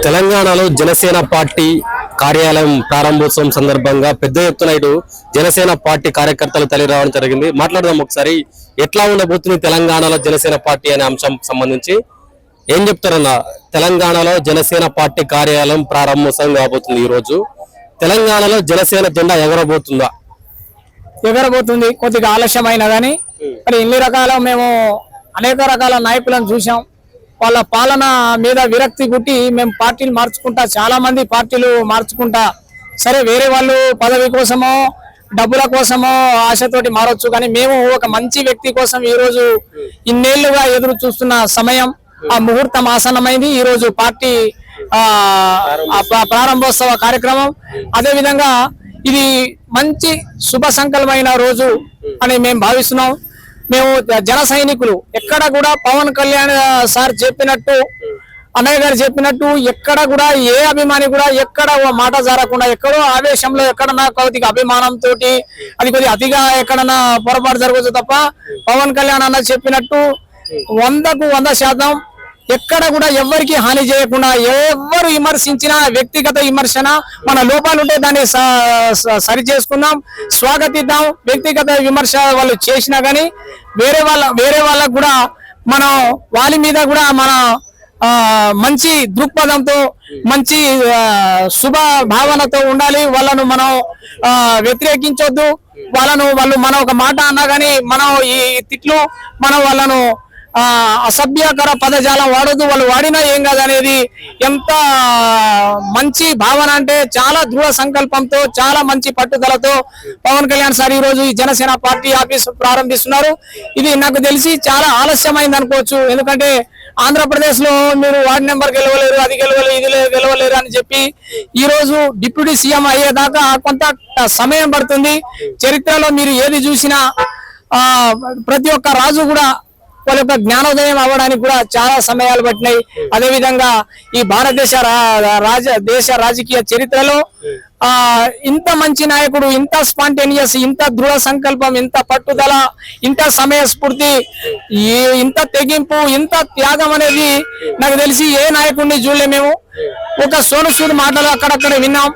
తెలంగాణలో జనసేన పార్టీ కార్యాలయం ప్రారంభోత్సవం సందర్భంగా పెద్ద ఎత్తున ఇటు జనసేన పార్టీ కార్యకర్తలు తరలి రావడం జరిగింది. మాట్లాడదాం ఒకసారి ఎట్లా ఉండబోతుంది తెలంగాణలో జనసేన పార్టీ అనే అంశం సంబంధించి ఏం చెప్తారన్న. తెలంగాణలో జనసేన పార్టీ కార్యాలయం ప్రారంభోత్సవం కాబోతుంది. ఈ రోజు తెలంగాణలో జనసేన జెండా ఎగరబోతుంది. కొద్దిగా ఆలస్యమైన కానీ మరి ఇన్ని రకాల మేము అనేక రకాల నాయకులను చూసాం. వాళ్ళ పాలన మీద విరక్తి పుట్టి మేము పార్టీలు మార్చుకుంటా, చాలా మంది పార్టీలు మార్చుకుంటా, సరే వేరే వాళ్ళు పదవి కోసమో డబ్బుల కోసమో ఆశతోటి మారొచ్చు, కానీ మేము ఒక మంచి వ్యక్తి కోసం ఈ రోజు ఇన్నేళ్లుగా ఎదురు చూస్తున్న సమయం, ఆ ముహూర్తం ఆసన్నమైంది. ఈ రోజు పార్టీ ప్రారంభోత్సవ కార్యక్రమం. అదే విధంగా ఇది మంచి శుభ సంకల్పమైన రోజు అని మేము భావిస్తున్నాం. మేము జన సైనికులు ఎక్కడ కూడా పవన్ కళ్యాణ్ సార్ చెప్పినట్టు, అన్నయ్య గారు చెప్పినట్టు ఎక్కడ కూడా ఏ అభిమాని కూడా ఎక్కడ మాట జారకుండా, ఎక్కడో ఆవేశంలో ఎక్కడన్నా కొద్దిగా అభిమానంతో అది కొద్దిగా అతిగా ఎక్కడన్నా పొరపాటు జరగచ్చు తప్ప పవన్ కళ్యాణ్ అన్న చెప్పినట్టు 100% ఎక్కడ కూడా ఎవరికి హాని చేయకుండా, ఎవరు విమర్శించినా వ్యక్తిగత విమర్శన, మన లోపాలు ఉంటే దాన్ని సరి చేసుకుందాం, స్వాగతిద్దాం. వ్యక్తిగత విమర్శ వాళ్ళు చేసినా గానీ వేరే వాళ్ళకు కూడా మనం వాళ్ళ మీద కూడా మన మంచి దృక్పథంతో, మంచి శుభ భావనతో ఉండాలి. వాళ్ళను మనం వ్యతిరేకించొద్దు. వాళ్ళు మనం ఒక మాట అన్నా గానీ మనం ఈ తిట్లు మనం వాళ్ళను అసభ్యకర పదజాలం వాడొద్దు. వాళ్ళు వాడినా ఏం కాదనేది ఎంత మంచి భావన అంటే చాలా దృఢ సంకల్పంతో, చాలా మంచి పట్టుదలతో పవన్ కళ్యాణ్ సార్ ఈ రోజు ఈ జనసేన పార్టీ ఆఫీస్ ప్రారంభిస్తున్నారు. ఇది నాకు తెలిసి చాలా ఆలస్యమైంది అనుకోవచ్చు. ఎందుకంటే ఆంధ్రప్రదేశ్ లో మీరు వార్డు నెంబర్ గెలవలేరు, అది గెలవలేరు, ఇది గెలవలేరు అని చెప్పి ఈ రోజు డిప్యూటీ సీఎం అయ్యేదాకా కొంత సమయం పడుతుంది. చరిత్రలో మీరు ఏది చూసినా ప్రతి ఒక్క రాజు కూడా వాళ్ళ యొక్క జ్ఞానోదయం అవ్వడానికి కూడా చాలా సమయాలు పట్టినాయి. అదేవిధంగా ఈ భారతదేశ దేశ రాజకీయ చరిత్రలో ఇంత మంచి నాయకుడు, ఇంత స్పాంటేనియస్, ఇంత దృఢ సంకల్పం, ఇంత పట్టుదల, ఇంత సమయ స్ఫూర్తి, ఇంత తెగింపు, ఇంత త్యాగం అనేది నాకు తెలిసి ఏ నాయకుడిని చూడలే. మేము ఒక సోను సూద్ మాటలు అక్కడక్కడ విన్నాం.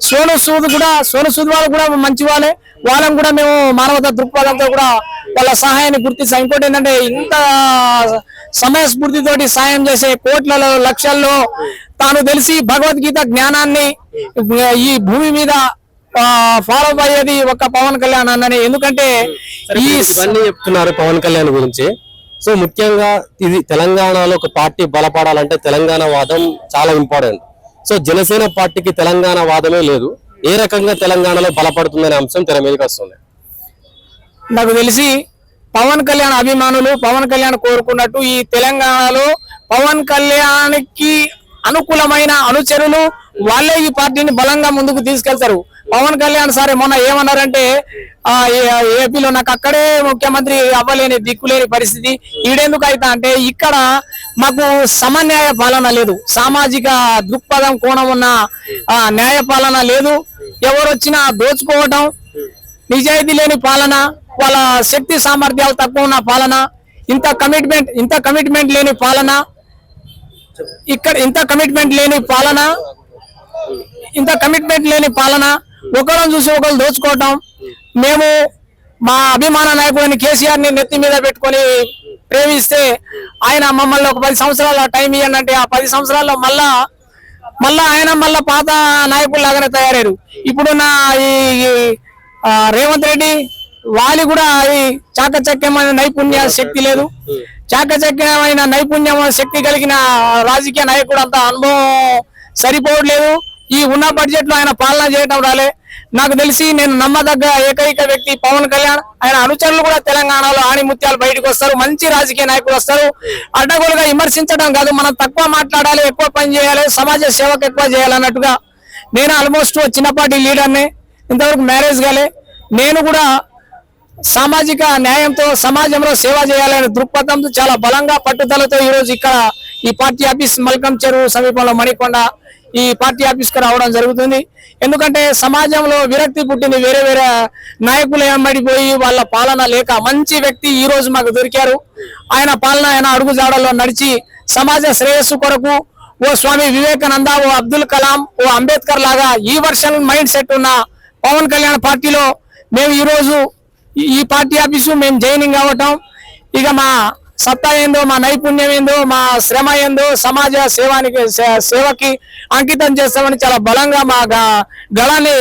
సోను సూద్ వాళ్ళు కూడా మంచి వాళ్ళని కూడా మేము మానవతా దృక్పథంతో కూడా వాళ్ళ సహాయాన్ని గుర్తిస్తాం. ఇంకోటి ఏంటంటే ఇంత సమయస్ఫూర్తితోటి సాయం చేసే కోట్లలో లక్షల్లో తాను తెలిసి భగవద్గీత జ్ఞానాన్ని ఈ భూమి మీద ఫాలో అయ్యేది ఒక పవన్ కళ్యాణ్ అన్నని. ఎందుకంటే ఇవన్నీ చెప్తున్నారు పవన్ కళ్యాణ్ గురించి. సో ముఖ్యంగా ఇది తెలంగాణలో ఒక పార్టీ బలపడాలంటే తెలంగాణ వాదం చాలా ఇంపార్టెంట్. సో జనసేన పార్టీకి తెలంగాణ వాదమే లేదు. ఏ రకంగా తెలంగాణలో బలపడుతుందనే అంశం తెర మీదకి వస్తుంది. నాకు తెలిసి పవన్ కళ్యాణ్ అభిమానులు పవన్ కళ్యాణ్ కోరుకున్నట్టు ఈ తెలంగాణలో పవన్ కళ్యాణ్కి అనుకూలమైన అనుచరులు వాళ్ళే ఈ పార్టీని బలంగా ముందుకు తీసుకెళ్తారు. పవన్ కళ్యాణ్ సార్ మొన్న ఏమన్నారంటే ఏపీలో నాకు అక్కడే ముఖ్యమంత్రి అవ్వలేని దిక్కులేని పరిస్థితి, ఈడెందుకు అయితే అంటే ఇక్కడ మాకు సమన్యాయ పాలన లేదు, సామాజిక దృక్పథం కోణం ఉన్న న్యాయ పాలన లేదు, ఎవరు వచ్చినా దోచుకోవటం, నిజాయితీ లేని పాలన, వాళ్ళ శక్తి సామర్థ్యాలు తక్కువ ఉన్న పాలన, ఇంత కమిట్మెంట్ లేని పాలన, ఇక్కడ ఇంత కమిట్మెంట్ లేని పాలన, ఒకళ్ళని చూసి ఒకళ్ళు దోచుకోవటం. మేము మా అభిమాన నాయకుడిని కేసీఆర్ ని నెత్తి మీద పెట్టుకొని ప్రేమిస్తే ఆయన మమ్మల్ని ఒక 10 సంవత్సరాల టైం ఇవ్వనంటే ఆ 10 సంవత్సరాల్లో మళ్ళా ఆయన పాత నాయకుల్లాగానే తయారయ్యారు. ఇప్పుడున్న ఈ రేవంత్ రెడ్డి వాళ్ళు కూడా ఈ చాకచక్యమైన నైపుణ్య శక్తి లేదు, చాకచక్యమైన నైపుణ్యం శక్తి కలిగిన రాజకీయ నాయకుడు అంత అనుభవం సరిపోవట్లేదు. ఈ ఉన్న బడ్జెట్ లో ఆయన పాలన చేయడం రాలే. నాకు తెలిసి నేను నమ్మదగ్గ ఏకైక వ్యక్తి పవన్ కళ్యాణ్. ఆయన అనుచరులు కూడా తెలంగాణలో ఆణిముత్యాలు బయటకు వస్తారు, మంచి రాజకీయ నాయకులు వస్తారు. అడ్డగోలుగా విమర్శించడం కాదు, మనం తక్కువ మాట్లాడాలి, ఎక్కువ పని చేయాలి, సమాజ సేవకు ఎక్కువ చేయాలన్నట్టుగా. నేను ఆల్మోస్ట్ చిన్నపాటి లీడర్ని, ఇంతవరకు మ్యారేజ్ కాలే. నేను కూడా సామాజిక న్యాయంతో సమాజంలో సేవ చేయాలనే దృక్పథంతో చాలా బలంగా పట్టుదలతో ఈ రోజు ఇక్కడ ఈ పార్టీ ఆఫీస్ మల్కం చెరువు సమీపంలో మణికొండ ఈ పార్టీ ఆఫీస్కి రావడం జరుగుతుంది. ఎందుకంటే సమాజంలో విరక్తి పుట్టింది, వేరే నాయకులు ఏమడిపోయి వాళ్ళ పాలన లేక మంచి వ్యక్తి ఈ రోజు మాకు దొరికారు. ఆయన పాలన ఆయన అడుగుజాడల్లో నడిచి సమాజ శ్రేయస్సు కొరకు ఓ స్వామి వివేకానంద, ఓ అబ్దుల్ కలాం, ఓ అంబేద్కర్ లాగా ఈ వర్షన్ మైండ్ సెట్ ఉన్న పవన్ కళ్యాణ్ పార్టీలో మేము ఈరోజు ఈ పార్టీ ఆఫీసు మేము జాయినింగ్ అవ్వటం, ఇక మా సత్తా ఏందో, మా నైపుణ్యం ఏందో, మా శ్రమ ఏందో సమాజ సేవకి అంకితం చేస్తామని చాలా బలంగా మా గళాన్ని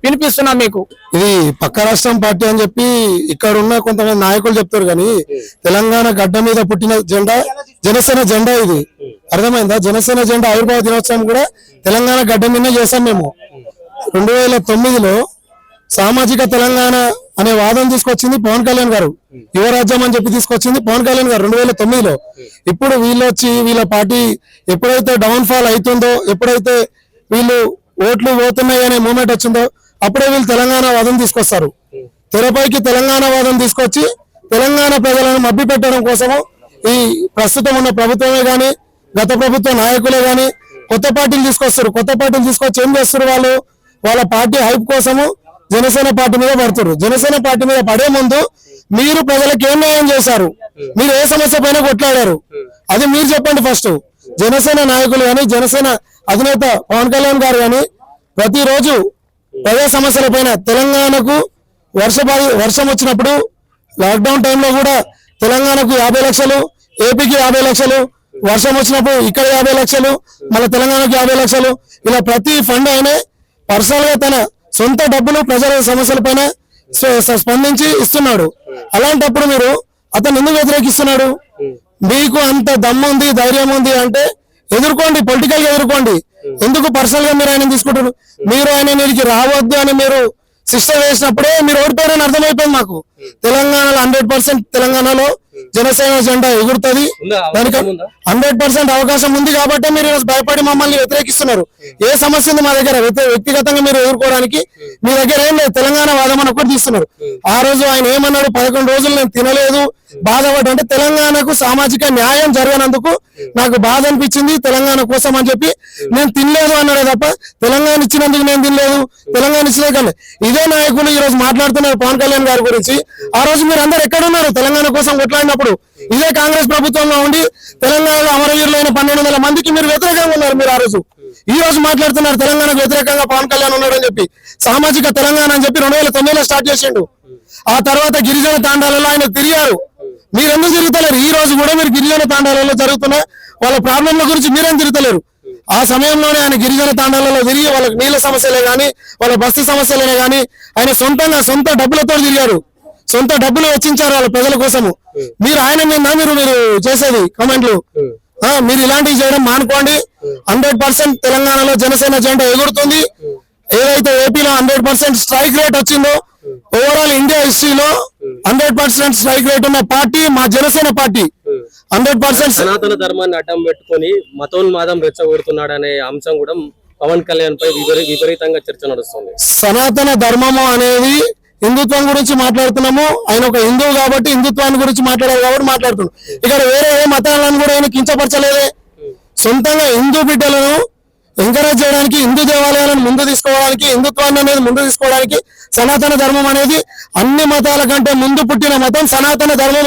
వినిపిస్తున్నాం మీకు. ఇది పక్క రాష్ట్రం పార్టీ అని చెప్పి ఇక్కడ ఉన్న కొంతమంది నాయకులు చెప్తారు కానీ తెలంగాణ గడ్డ మీద పుట్టిన జెండా జనసేన జెండా. ఇది అర్థమైందా? జనసేన జెండా ఆవిర్భావ దినోత్సవం కూడా తెలంగాణ గడ్డ మీదనే చేశాం మేము. 2009లో సామాజిక తెలంగాణ అనే వాదం తీసుకొచ్చింది పవన్ కళ్యాణ్ గారు. యువరాజ్యం అని చెప్పి తీసుకొచ్చింది పవన్ కళ్యాణ్ గారు 2009లో. ఇప్పుడు వీళ్ళు వచ్చి వీళ్ళ పార్టీ ఎప్పుడైతే డౌన్ ఫాల్ అవుతుందో, ఎప్పుడైతే వీళ్ళు ఓట్లు పోతున్నాయి అనే మూమెంట్ వచ్చిందో అప్పుడే వీళ్ళు తెలంగాణ వాదం తీసుకొస్తారు. తెరపైకి తెలంగాణ వాదం తీసుకొచ్చి తెలంగాణ ప్రజలను మభ్య పెట్టడం కోసము ఈ ప్రస్తుతం ఉన్న ప్రభుత్వమే గాని గత ప్రభుత్వ నాయకులే గాని కొత్త పార్టీలు తీసుకొస్తారు. కొత్త పార్టీలు తీసుకొచ్చి ఏం చేస్తారు? వాళ్ళు వాళ్ళ పార్టీ హైప్ కోసము జనసేన పార్టీ మీద పడుతున్నారు. జనసేన పార్టీ మీద పడే ముందు మీరు ప్రజలకు ఏం న్యాయం చేశారు? మీరు ఏ సమస్య పైన కొట్లాడారు? అది మీరు చెప్పండి ఫస్ట్. జనసేన నాయకులు కానీ జనసేన అధినేత పవన్ కళ్యాణ్ గారు కానీ ప్రతిరోజు ప్రజా సమస్యల పైన తెలంగాణకు వర్షం వచ్చినప్పుడు లాక్డౌన్ టైంలో కూడా తెలంగాణకు 50 లక్షలు, ఏపీకి 50 లక్షలు, వర్షం వచ్చినప్పుడు ఇక్కడ 50 లక్షలు, మళ్ళీ తెలంగాణకు 50 లక్షలు, ఇలా ప్రతి ఫండ్ అయినా పర్సనల్ గా తన సొంత డబ్బులు ప్రజల సమస్యల పైన స్పందించి ఇస్తున్నాడు. అలాంటప్పుడు మీరు అతను ఎందుకు వ్యతిరేకిస్తున్నాడు? మీకు అంత దమ్ముంది, ధైర్యం ఉంది అంటే ఎదుర్కోండి, పొలిటికల్ గా ఎదుర్కోండి. ఎందుకు పర్సనల్ గా మీరు ఆయన తీసుకుంటారు? మీరు ఆయన మీరికి రావద్దు అని మీరు సిస్టర్ వేసినప్పుడే మీరు ఓడిపోయారని అర్థమైపోయింది మాకు. తెలంగాణలో 100% తెలంగాణలో జనసేన జెండా ఎగురుతుంది. దానికి 100% అవకాశం ఉంది కాబట్టి మీరు భయపడి మమ్మల్ని వ్యతిరేకిస్తున్నారు. ఏ సమస్య ఉంది మా దగ్గర? వ్యక్తిగతంగా మీరు ఎదుర్కోవడానికి మీ దగ్గర ఏం లేదు. తెలంగాణ వాదం అని ఒకటి తీస్తున్నారు. ఆ రోజు ఆయన ఏమన్నాడు? 11 రోజులు నేను తినలేదు, బాధపడ్డా అంటే తెలంగాణకు సామాజిక న్యాయం జరగనందుకు నాకు బాధ అనిపించింది తెలంగాణ కోసం అని చెప్పి నేను తినలేదు అన్నాడు తప్ప తెలంగాణ ఇచ్చినందుకు నేను తినలేదు, తెలంగాణ ఇచ్చలేదు కానీ. ఇదే నాయకులు ఈ రోజు మాట్లాడుతున్నారు పవన్ కళ్యాణ్ గారి గురించి. ఆ రోజు మీరు అందరు ఎక్కడున్నారు? తెలంగాణ కోసం కొట్లాడినప్పుడు ఇదే కాంగ్రెస్ ప్రభుత్వంలో ఉండి తెలంగాణలో అమరవీరులైన 1200 మందికి మీరు వ్యతిరేకంగా ఉన్నారు. మీరు ఆ రోజు ఈ రోజు మాట్లాడుతున్నారు తెలంగాణకు వ్యతిరేకంగా పవన్ కళ్యాణ్ ఉన్నాడని చెప్పి. సామాజిక తెలంగాణ అని చెప్పి 2009లో స్టార్ట్ చేసిండు. ఆ తర్వాత గిరిజన తాండాలలో ఆయన తిరిగారు. మీరు ఎందుకు తిరుగుతలేరు? ఈ రోజు కూడా మీరు గిరిజన తాండాలలో జరుగుతున్న వాళ్ళ ప్రాబ్లంల గురించి మీరేం తిరుగుతలేరు? ఆ సమయంలోనే ఆయన గిరిజన తాండాలలో తిరిగి వాళ్ళకి నీళ్ళ సమస్యలే గానీ వాళ్ళ బస్తీ సమస్యలే గానీ ఆయన సొంత డబ్బులతో తిరిగారు. సొంత డబ్బులు వెచ్చించారు వాళ్ళ ప్రజల కోసము. మీరు ఆయన మీద మీరు చేసేది కామెంట్లు. మీరు ఇలాంటివి చేయడం మానుకోండి. 100% తెలంగాణలో జనసేన జెండా ఎగురుతుంది. ఏదైతే ఏపీలో 100% స్ట్రైక్ రేట్ వచ్చిందో ఓవరాల్ ఇండియా హిస్టరీలో 100% స్ట్రైక్ రేట్ ఉన్న పార్టీ మా జనసేన పార్టీ. 100% సనాతన ధర్మాన్ని అడ్డం పెట్టుకొని మతోన్మాదం రెచ్చగొడుతున్నాడనే అంశం కూడా పవన్ కళ్యాణ్ పై విపరీతంగా చర్చ నడుస్తుంది. సనాతన ధర్మము అనేది హిందుత్వం గురించి మాట్లాడుతున్నాము. ఆయన ఒక హిందువు కాబట్టి హిందుత్వాన్ని గురించి మాట్లాడారు కాబట్టి మాట్లాడుతున్నాం. ఇక్కడ వేరే ఏ మతాలను కూడా ఆయన కించపరచలేదే. సొంతంగా హిందూ బిడ్డలను ఎంకరేజ్ చేయడానికి, హిందూ దేవాలయాలను ముందు తీసుకోవడానికి, హిందుత్వాన్ని అనేది ముందు తీసుకోవడానికి సనాతన ధర్మం అనేది అన్ని మతాల కంటే ముందు పుట్టిన మతం సనాతన ధర్మం.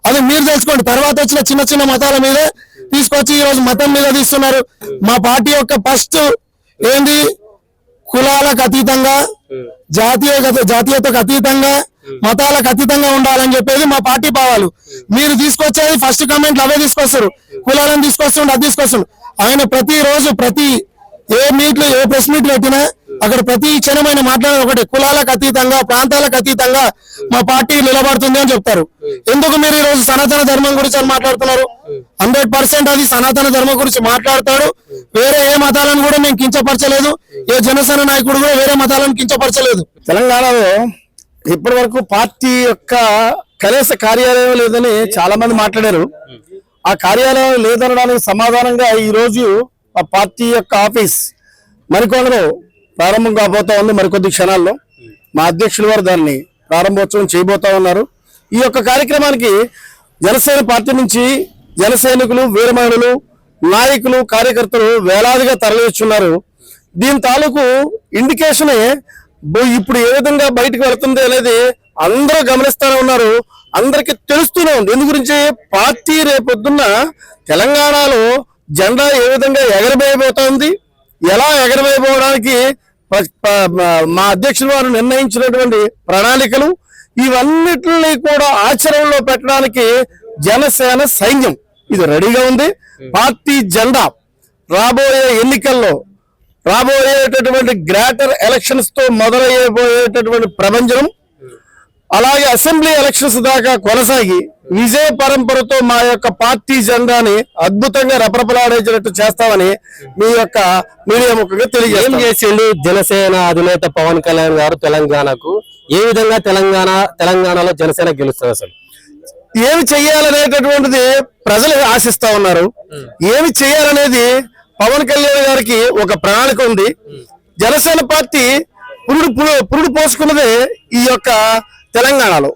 అది మీరు తెలుసుకోండి. తర్వాత వచ్చిన చిన్న మతాల మీదే తీసుకొచ్చి ఈ రోజు మతం మీద తీస్తున్నారు. మా పార్టీ యొక్క ఫస్ట్ ఏంది? కులాలకు అతీతంగా, జాతీయతకు అతీతంగా, మతాలకు అతీతంగా ఉండాలని చెప్పేది మా పార్టీ భావాలు. మీరు తీసుకొచ్చేది ఫస్ట్ కమెంట్లు అవే తీసుకొస్తారు. కులాలను తీసుకొస్తుండే అది తీసుకొస్తుండే. ఆయన ప్రతిరోజు ఏ ప్రెస్ మీట్లు పెట్టినా అక్కడ ప్రతి క్షణమైన మాట్లాడే ఒకటి, కులాలకు అతీతంగా, ప్రాంతాలకు అతీతంగా మా పార్టీ నిలబడుతుంది అని చెప్తారు. ఎందుకు మీరు ఈ రోజు సనాతన ధర్మం గురించి అని మాట్లాడుతున్నారు? 100% అది సనాతన ధర్మం గురించి మాట్లాడతాడు. వేరే ఏ మతాలను కూడా మేము కించపరచలేదు. ఏ జనసేన నాయకుడు కూడా వేరే మతాలను కించపరచలేదు. తెలంగాణలో ఇప్పటి వరకు పార్టీ యొక్క కనీస కార్యాలయం లేదని చాలా మంది మాట్లాడారు. ఆ కార్యాలయం లేదనడానికి సమాధానంగా ఈ రోజు ఆ పార్టీ యొక్క ఆఫీస్ మరికొండలో ప్రారంభం కాబోతా ఉంది. మరికొద్ది క్షణాల్లో మా అధ్యక్షుల వారు దాన్ని ప్రారంభోత్సవం చేయబోతా ఉన్నారు. ఈ యొక్క కార్యక్రమానికి జనసేన పార్టీ నుంచి జన సైనికులు, వీరమహిళలు, నాయకులు, కార్యకర్తలు వేలాదిగా తరలివచ్చున్నారు. దీని తాలూకు ఇండికేషనే ఇప్పుడు ఏ విధంగా బయటకు వెళుతుంది అనేది అందరూ గమనిస్తూనే ఉన్నారు. అందరికి తెలుస్తూనే ఉంది. ఎందు గురించి పార్టీ రేపొద్దున్న తెలంగాణలో జెండా ఏ విధంగా ఎగరబోయబోతోంది, ఎలా ఎగరబోయబోవడానికి మా అధ్యక్షుల వారు నిర్ణయించినటువంటి ప్రణాళికలు ఇవన్నిటిని కూడా ఆచరణలో పెట్టడానికి జనసేన సైన్యం ఇది రెడీగా ఉంది. పార్టీ జెండా రాబోయే ఎన్నికల్లో రాబోయేటటువంటి గ్రేటర్ ఎలక్షన్స్ తో మొదలయ్యబోయేటటువంటి ప్రభంజనం, అలాగే అసెంబ్లీ ఎలక్షన్స్ దాకా కొనసాగి విజయ పరంపరతో మా యొక్క పార్టీ జెండాని అద్భుతంగా రెపరెపలాడేటట్టు చేస్తామని మీ యొక్క మీడియా ముఖంగా ఏం చేసిండు జనసేన అధినేత పవన్ కళ్యాణ్ గారు తెలంగాణకు? ఏ విధంగా తెలంగాణలో జనసేన గెలుస్తుంది? అసలు ఏమి చెయ్యాలనేటటువంటిది ప్రజలు ఆశిస్తా ఉన్నారు. ఏమి చేయాలనేది పవన్ కళ్యాణ్ గారికి ఒక ప్రణాళిక ఉంది. జనసేన పార్టీ పురుడు పోసుకున్నదే ఈ యొక్క తెలంగాణలో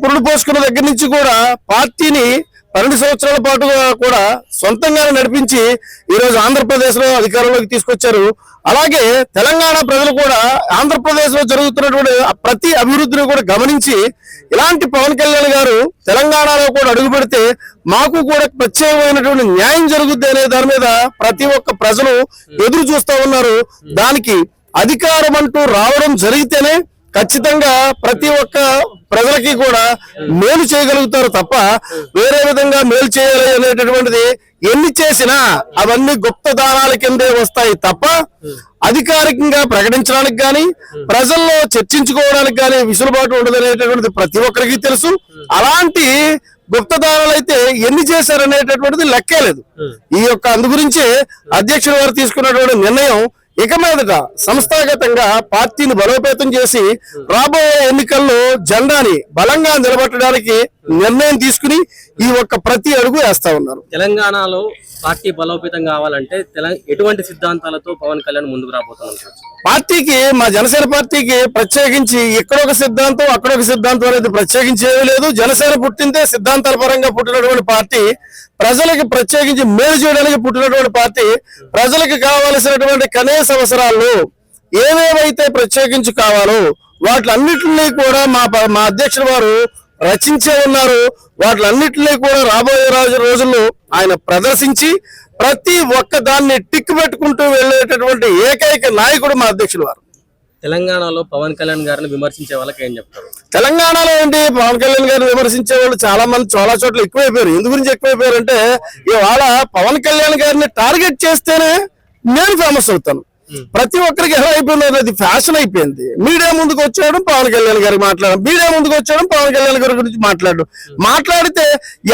పురుడు పోసుకున్న దగ్గర నుంచి కూడా పార్టీని 12 సంవత్సరాల పాటు కూడా సొంతంగానే నడిపించి ఈరోజు ఆంధ్రప్రదేశ్ లో అధికారంలోకి తీసుకొచ్చారు. అలాగే తెలంగాణ ప్రజలు కూడా ఆంధ్రప్రదేశ్ లో జరుగుతున్నటువంటి ప్రతి అభివృద్ధిని కూడా గమనించి ఇలాంటి పవన్ కళ్యాణ్ గారు తెలంగాణలో కూడా అడుగు పెడితే మాకు కూడా ప్రత్యేకమైనటువంటి న్యాయం జరుగుద్ది అనే దాని మీద ప్రతి ఒక్క ప్రజలు ఎదురు చూస్తా ఉన్నారు. దానికి అధికారం అంటూ రావడం జరిగితేనే ఖచ్చితంగా ప్రతి ఒక్క ప్రజలకి కూడా మేలు చేయగలుగుతారు తప్ప వేరే విధంగా మేలు చేయాలి అనేటటువంటిది ఎన్ని చేసినా అవన్నీ గుప్త దానాల కిందే వస్తాయి తప్ప అధికారికంగా ప్రకటించడానికి గాని ప్రజల్లో చర్చించుకోవడానికి గాని విసులుబాటు ఉండదు అనేటటువంటిది ప్రతి ఒక్కరికి తెలుసు. అలాంటి గుప్తదానాలు అయితే ఎన్ని చేశారనేటటువంటిది లెక్కే లేదు. ఈ యొక్క అందు గురించి అధ్యక్షుల వారు తీసుకున్నటువంటి నిర్ణయం ఇక మీదట సంస్థాగతంగా పార్టీని బలోపేతం చేసి రాబోయే ఎన్నికల్లో జెండాని బలంగా నిలబెట్టడానికి నిర్ణయం తీసుకుని ఈ ఒక్క ప్రతి అడుగు వేస్తా ఉన్నారు. తెలంగాణలో పార్టీ బలోపేతం కావాలంటే ఎటువంటి సిద్ధాంతాలతో పవన్ కళ్యాణ్ ముందుకు రాబోతున్నారు? పార్టీకి మా జనసేన పార్టీకి ప్రత్యేకించి ఇక్కడొక సిద్ధాంతం అక్కడొక సిద్ధాంతం అనేది ప్రత్యేకించి ఏమీ లేదు. జనసేన పుట్టిందే సిద్ధాంతాల పరంగా పుట్టినటువంటి పార్టీ, ప్రజలకి ప్రత్యేకించి మేలు చేయడానికి పుట్టినటువంటి పార్టీ. ప్రజలకు కావలసినటువంటి కనీస అవసరాలు ఏవేవైతే ప్రత్యేకించి కావాలో వాటిలన్నింటినీ కూడా మా అధ్యక్షుల వారు రచించే ఉన్నారు. వాటిలన్నింటినీ కూడా రాబోయే రోజుల్లో ఆయన ప్రదర్శించి ప్రతి ఒక్క దాన్ని టిక్ పెట్టుకుంటూ వెళ్ళేటటువంటి ఏకైక నాయకుడు మా అధ్యక్షుల వారు. తెలంగాణలో పవన్ కళ్యాణ్ గారిని విమర్శించే వాళ్ళకి ఏం చెప్తారు? తెలంగాణలో ఏంటి పవన్ కళ్యాణ్ గారిని విమర్శించే వాళ్ళు చాలా మంది చాలా చోట్ల ఎక్కువైపోయారు. ఎందు గురించి ఎక్కువైపోయారు అంటే ఇవాళ పవన్ కళ్యాణ్ గారిని టార్గెట్ చేస్తేనే నేను ఫేమస్ అవుతాను. ప్రతి ఒక్కరికి ఎలా అయిపోయింది, అది ఫ్యాషన్ అయిపోయింది. మీడియా ముందుకు వచ్చేయడం పవన్ కళ్యాణ్ గారికి మాట్లాడడం, మీడియా ముందుకు వచ్చేయడం పవన్ కళ్యాణ్ గారి గురించి మాట్లాడితే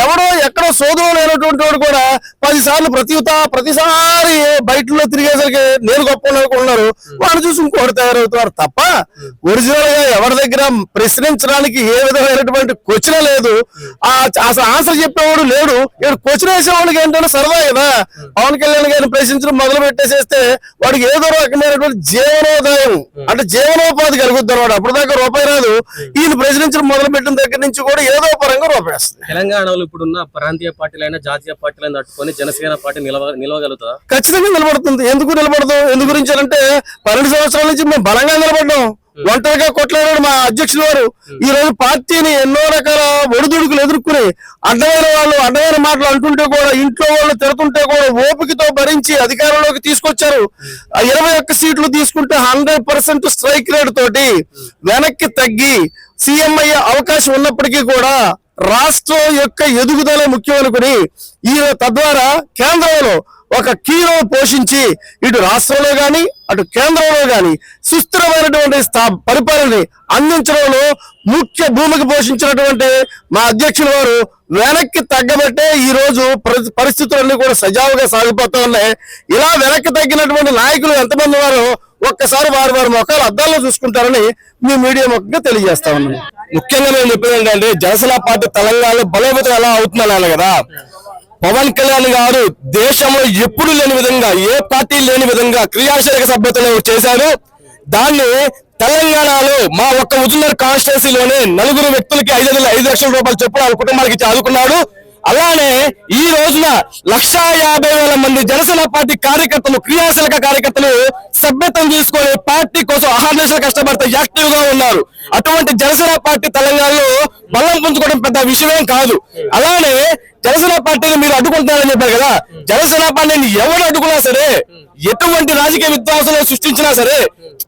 ఎవడో ఎక్కడో సోదరు లేనటువంటి వాడు కూడా 10 సార్లు ప్రతిసారి బయటలో తిరిగేసరికి నేను గొప్ప ఉన్నారు వాడు చూసి ఇంకోటి తయారవుతున్నారు తప్ప ఒరిజినల్ గా ఎవరి దగ్గర ప్రశ్నించడానికి ఏ విధమైనటువంటి క్వశ్చన్ లేదు. అసలు ఆన్సర్ చెప్పేవాడు లేడు. ఇక్కడ క్వశ్చన్ వేసేవాడికి ఏంటంటే సరదా కదా. పవన్ కళ్యాణ్ గారిని ప్రశ్నించడం మొదలు పెట్టేసేస్తే వాడికి ఏదో రకమైనటువంటి జీవనోదాయం అంటే జీవనోపాధి కలుగుద్ది అనమాట. అప్పుడు దాకా రూపాయి రాదు. ఈయన ప్రశ్నించడం మొదలు పెట్టిన దగ్గర నుంచి కూడా ఏదో పరంగా రూపాయి వస్తుంది. తెలంగాణలో ఇప్పుడున్న ప్రాంతీయ పార్టీలైనా జాతీయ పార్టీలైనా తట్టుకొని జనసేన పార్టీ నిలవగలుగుతుందా? ఖచ్చితంగా నిలబడుతుంది. ఎందుకు నిలబడదు? ఎందు గురించి అంటే 12 సంవత్సరాల నుంచి మేము బలంగా నిలబడ్డాం. ఒంటరిగా కొట్లాడాడు మా అధ్యక్షుల వారు. ఈ రోజు పార్టీని ఎన్నో రకాల ఒడిదుడుకులు ఎదుర్కొని అడ్డమైన మాటలు అంటుంటే కూడా ఇంట్లో వాళ్ళు తిడుతుంటే కూడా ఓపికతో భరించి అధికారంలోకి తీసుకొచ్చారు. 21 సీట్లు తీసుకుంటే 100% స్ట్రైక్ రేట్ తోటి వెనక్కి తగ్గి సీఎం అయ్యే అవకాశం ఉన్నప్పటికీ కూడా రాష్ట్రం యొక్క ఎదుగుదల ముఖ్యం అనుకుని ఈ తద్వారా కేంద్రంలో ఒక కీలో పోషించి ఇటు రాష్ట్రంలో గాని అటు కేంద్రంలో గాని సుస్థిరమైనటువంటి పరిపాలనని అందించడంలో ముఖ్య భూమికి పోషించినటువంటి మా అధ్యక్షుల వారు వెనక్కి తగ్గబట్టే ఈ రోజు పరిస్థితులన్నీ కూడా సజావుగా సాగిపోతా ఉన్నాయి. ఇలా వెనక్కి తగ్గినటువంటి నాయకులు ఎంతమంది వారు ఒక్కసారి వారి ముఖాలు అద్దాల్లో చూసుకుంటారని మీ మీడియా ముఖంగా తెలియజేస్తా ఉన్నాను. ముఖ్యంగా నేను చెప్పేది ఏంటంటే జనసేన పార్టీ తెలంగాణలో బలోపేతం ఎలా అవుతుందన్నాను కదా. పవన్ కళ్యాణ్ గారు దేశంలో ఎప్పుడు లేని విధంగా ఏ పార్టీ లేని విధంగా క్రియాశీలక సభ్యతలు చేశారు. దాన్ని తెలంగాణలో మా ఒక్క హుజూర్నగర్ కాన్స్టిట్యున్సీలోనే 4 వ్యక్తులకి 5 లక్షల రూపాయలు చొప్పున వాళ్ళ కుటుంబాలకి చదువుకున్నాడు. అలానే ఈ రోజున 1,50,000 మంది జనసేన పార్టీ కార్యకర్తలు క్రియాశీలక కార్యకర్తలు సభ్యత్వం తీసుకొని పార్టీ కోసం అహర్నిశలు కష్టపడితే యాక్టివ్ గా ఉన్నారు. అటువంటి జనసేన పార్టీ తెలంగాణలో బలం పుంజుకోవడం పెద్ద విషయమేం కాదు. అలానే జనసేన పార్టీని మీరు అడ్డుకుంటున్నారని చెప్పారు కదా, జనసేన పార్టీని ఎవరు అడ్డుకున్నా సరే, ఎటువంటి రాజకీయ విధ్వంసాలు సృష్టించినా సరే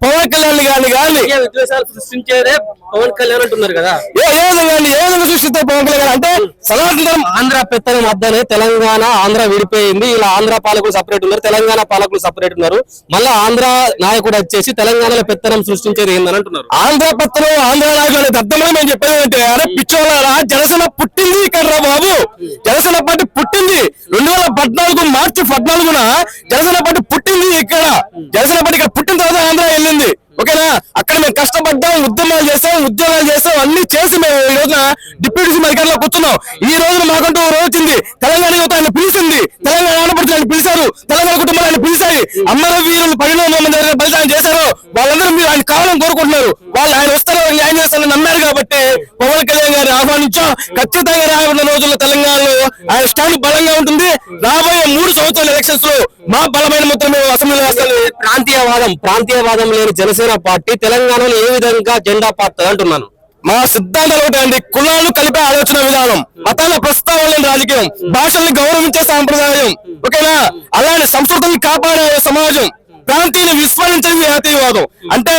పవన్ కళ్యాణ్ గాని రాజకీయ విద్వేషాలు సృష్టించేదే పవన్ కళ్యాణ్ అంటున్నారు కదా. ఏ విధంగా సృష్టిస్తే పవన్ కళ్యాణ్ అంటే సనాతనం ఆంధ్ర పెత్తనం మధ్యనే తెలంగాణ ఆంధ్ర విడిపోయింది. ఇలా ఆంధ్ర పాలకులు సపరేట్ ఉన్నారు, తెలంగాణ పాలకులు సపరేట్ ఉన్నారు. మళ్ళా ఆంధ్ర నాయకుడు వచ్చేసి తెలంగాణలో పెత్తనం సృష్టించేది ఏందని అంటున్నారు. ఆంధ్ర పెత్తనం ఆంధ్ర నాయకులు అనేది అర్థమని మేము చెప్పేది అంటే, అరే పిచ్చోళ్ళారా, జనసేన పుట్టింది ఇక్కడ రా బాబు, జనసేన పార్టీ పుట్టింది 2014 మార్చి 14న జనసేన పార్టీ పుట్టింది ఇక్కడ. జనసేన పార్టీ ఇక్కడ పుట్టిన తర్వాత ఆంధ్ర వెళ్ళింది. ఓకేనా, అక్కడ మేము కష్టపడ్డాం, ఉద్యమాలు చేస్తాం, ఉద్యోగాలు చేస్తాం, అన్ని చేసి మేము ఈ రోజున డిప్యూటీ సీఎం అధికారంలో కూర్చున్నాం. ఈ రోజున మాకంటూ రోజు వచ్చింది. తెలంగాణ యువత ఆయన పిలిచింది, తెలంగాణ ఆడపడుతులు ఆయన పిలిచారు, తెలంగాణ కుటుంబాలు ఆయన పిలిచాయి. అమర వీరులు 12 మంది బలిదానం చేశారు, వాళ్ళందరూ మీరు ఆయన కావాలని కోరుకుంటున్నారు. వాళ్ళు ఆయన వస్తారు, న్యాయం చేస్తారని నమ్మారు కాబట్టి పవన్ కళ్యాణ్ గారిని ఆహ్వానించాం. ఖచ్చితంగా రాబోయే రోజుల్లో తెలంగాణలో ఆయన స్టాండ్ బలంగా ఉంటుంది. రాబోయే 3 సంవత్సరాల ఎలక్షన్స్ లో మా బలమైన ముద్ర మేము అసెంబ్లీలో వేస్తాం. ప్రాంతీయవాదం లేని జనసేన పార్టీ తెలంగాణలో ఏ విధంగా జెండా పార్టీ అంటున్నాను. మా సిద్ధాంతాలు ఒకటండి, కులాలను కలిపే ఆలోచన విధానం, మతాల ప్రస్తావన లేని రాజకీయం, భాషల్ని గౌరవించే సాంప్రదాయం, ఓకేనా, అలానే సంస్కృతిని కాపాడే సమాజం, ప్రాంతీయ విస్మరించని జాతీయవాదం. అంటే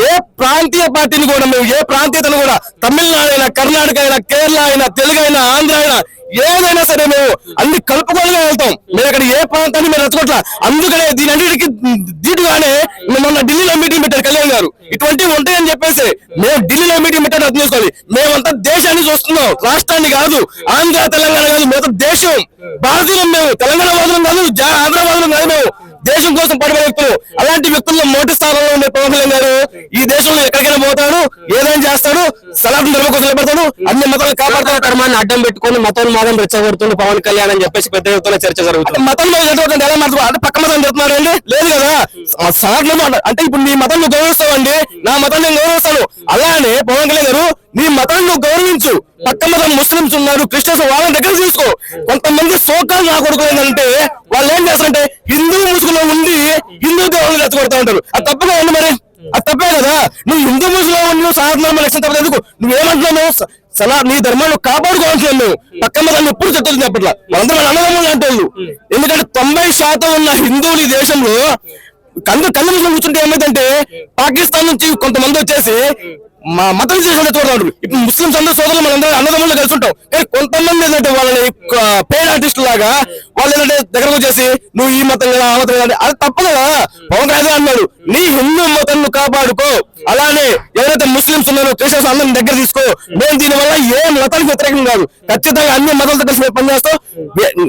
ఏ ప్రాంతీయ పార్టీని కూడా మేము, ఏ ప్రాంతీయతను కూడా, తమిళనాడు అయినా, కర్ణాటక అయినా, కేరళ అయినా, తెలుగు అయినా, ఆంధ్ర అయినా, ఏదైనా సరే మేము అన్ని కలుపుకోలుగా వెళ్తాం. మేము ఇక్కడ ఏ ప్రాంతాన్ని మేము రచ్చగొట్ల. అందుకనే దీని అన్నిటికీ దీటుగానే మొన్న ఢిల్లీలో మీటింగ్ పెట్టారు కళ్యాణ్ గారు. ఇటువంటివి ఉంటాయని చెప్పేసి మేము ఢిల్లీలో మీటింగ్ పెట్టారు, అర్థం చేసుకోవాలి. మేమంతా దేశాన్ని చూస్తున్నాం, రాష్ట్రాన్ని కాదు, ఆంధ్ర తెలంగాణ కాదు, మేము దేశం భారతీయులం. మేము తెలంగాణ వాదులం కాదు, ఆంధ్ర వాదులం కాదు, మేము దేశం కోసం పడిన వ్యక్తులు. అలాంటి వ్యక్తుల్లో మొదటి స్థానంలో ఉండే పవన్ కళ్యాణ్ గారు ఈ దేశంలో ఎక్కడికైనా పోతాడు, ఏదైనా చేస్తాడు, సనాతన ధర్మం కోసం నిలబడతాడు, అన్ని మతాలను కాపాడుతాడు. ధర్మాన్ని అడ్డం పెట్టుకుని మతోన్మాదం రెచ్చగొడుతుంది పవన్ కళ్యాణ్ అని చెప్పేసి పెద్ద ఎత్తున చర్చ జరుగుతుంది. మతంలో ఎటువంటి ఎలా మాట్లాడు అంటే పక్క మతం చెప్తున్నాడు అండి, లేదు కదా, సనాతన అంటే ఇప్పుడు నీ మతం నువ్వు గౌరవిస్తావండి, నా మతం నేను గౌరవిస్తాను. అలానే పవన్ కళ్యాణ్ గారు నీ మతాన్ని నువ్వు గౌరవించు, పక్క మతం ముస్లింస్ ఉన్నారు, క్రిస్టియన్స్, వాళ్ళని దగ్గర తీసుకో. కొంతమంది సోకాలు నా కొడుకు ఏంటంటే వాళ్ళు ఏం చేస్తారంటే హిందూ ముసుగులో ఉండి హిందూ దేవుళ్ళు రెచ్చగొడతా ఉంటారు. అది తప్పగా ఉంది, మరి అది తప్పే కదా. నువ్వు హిందూ ముసుగులో ఉండి నువ్వు సనాతన లక్ష్యం తప్పదు. ఎందుకు నువ్వేమంటున్నావు, నీ ధర్మాన్ని కాపాడుకోవాల్సిన నువ్వు పక్క మతాన్ని ఎప్పుడు చెప్తుంది అప్పట్లో. వాళ్ళందరూ అన్నదమ్ములు అంటే వాళ్ళు. ఎందుకంటే 90% ఉన్న హిందువులు ఈ దేశంలో కళ్ళు ముసుగులు కూర్చుంటే ఏమైందంటే పాకిస్తాన్ నుంచి కొంతమంది వచ్చేసి మా మతం చేసిన చూడరు. ఇప్పుడు ముస్లింస్ అందరూ సోదరులు మనందరూ అన్నదమ్ములు కలిసి ఉంటాం. కానీ కొంతమంది ఏంటంటే వాళ్ళని పేడ్ ఆర్టిస్ట్ లాగా వాళ్ళు ఏంటంటే దగ్గరకు వచ్చేసి నువ్వు ఈ మతం కదా, ఆ మతం కదా, అది తప్పదు కదా. పవన్ కళ్యాణ్ అన్నాడు, నీ హిందూ మతం నువ్వు కాపాడుకో, అలానే ఎవరైతే ముస్లింస్ ఉన్నారో, క్రిస్టియన్స్ అందరిని దగ్గర తీసుకో. మేము దీనివల్ల ఏ మతానికి వ్యతిరేకం కాదు, ఖచ్చితంగా అన్ని మతాలతో కలిసి మేము పనిచేస్తాం.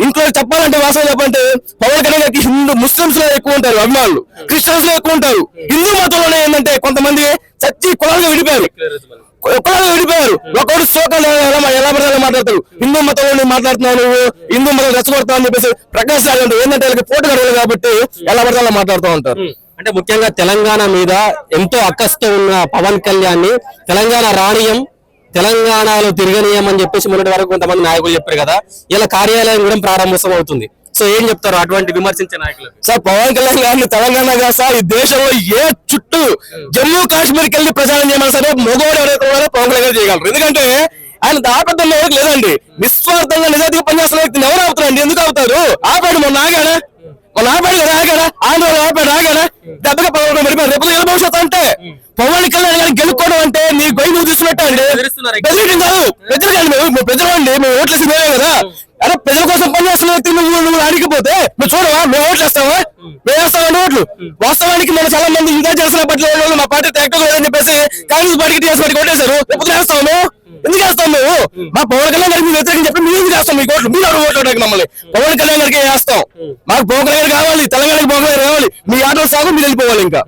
ఇంట్లో చెప్పాలంటే, వాస్తవం చెప్పాలంటే పవన్ కళ్యాణ్ గారికి హిందూ ముస్లింస్ లో ఎక్కువ ఉంటారు అభిమానులు, క్రిస్టియన్స్ లో ఎక్కువ ఉంటారు. హిందూ మతంలోనే ఏంటంటే కొంతమంది చచ్చి కులాలుగా విడిపోయారు. ఒకడు సోకాలు ఎలా పడాలని మాట్లాడతారు. హిందూ మతంలో మాట్లాడుతున్నావు, నువ్వు హిందూ మతం రెచ్చగొడతావు అని చెప్పేసి ప్రకాశ్ రాజు అంటే ఏంటంటే వాళ్ళకి పోటీ కడగలు కాబట్టి ఎలా పడాలని మాట్లాడుతూ ఉంటారు. అంటే ముఖ్యంగా తెలంగాణ మీద ఎంతో అక్కస్తో ఉన్న పవన్ కళ్యాణ్ ని తెలంగాణ రాణియం, తెలంగాణలో తిరగనీయం అని చెప్పేసి మొన్నటి వరకు కొంతమంది నాయకులు చెప్పారు కదా. ఇలా కార్యాలయం కూడా ప్రారంభోత్సవం అవుతుంది. సో ఏం చెప్తారు అటువంటి విమర్శించే నాయకులు? సార్ పవన్ కళ్యాణ్ గారిని తెలంగాణ కాదు సార్, ఈ దేశంలో ఏ చుట్టూ జమ్మూ కాశ్మీర్కి వెళ్ళి ప్రచారం చేయమని సరే మగవాడు ఎవరైతే పవన్ కళ్యాణ్ గారు చేయగలరు. ఎందుకంటే ఆయన దాపద్దంలో ఎవరికి లేదండి. నిస్వార్థంగా నిజాయితీగా పనిచేస్తున్న వ్యక్తిని ఎవరు ఆపుతారండి? ఎందుకు ఆపుతారు? ఆపాడు మొన్న ఆగాడా, ఆపాడు కదా, ఆగాడా, ఆంధ్రలో ఆపాడు, ఆగాడా, దెబ్బగా పవన్ పడిపోయారు. రేపు ఎలా భవిష్యత్తు అంటే పవన్ కళ్యాణ్ గారిని గెలుక్కోవడం అంటే నీ గొయ్యి నువ్వు తీసుకున్నట్టు అండి. బెదిరించడం కాదు, బెదిరకండి. మేము ప్రజలండి, మేము ఓట్లేసి మేమే కదా. అరే ప్రజల కోసం పనిచేస్తున్న వ్యక్తి నువ్వు అడిగిపోతే మేము చూడవా, మేము ఓట్లు వేస్తావా? మేము వేస్తామండి ఓట్లు. వాస్తవానికి మేము చాలా మంది ఇంకా చేసిన పట్ల మా పార్టీ యాక్టివ్ లేదని చెప్పేసి కాంగ్రెస్ పార్టీకి టీఆర్ఎస్ పార్టీకి ఓటేశారు. ఎప్పుడు వేస్తాము మేము? ఎందుకు వేస్తాం మేము? మా పవన్ కళ్యాణ్ గారికి మీరు వ్యతిరేకం చెప్పి మేము ఎందుకు వేస్తాం? మీకు ఓట్లు మీరు ఓట్లు మమ్మల్ని పవన్ కళ్యాణ్ గారికి వేస్తాం. మాకు పవన్ కళ్యాణ్ కావాలి, తెలంగాణకి పవన్ కళ్యాణ్ కావాలి. మీ ఆటలు సాగు మీరు వెళ్ళిపోవాలి. ఇంకా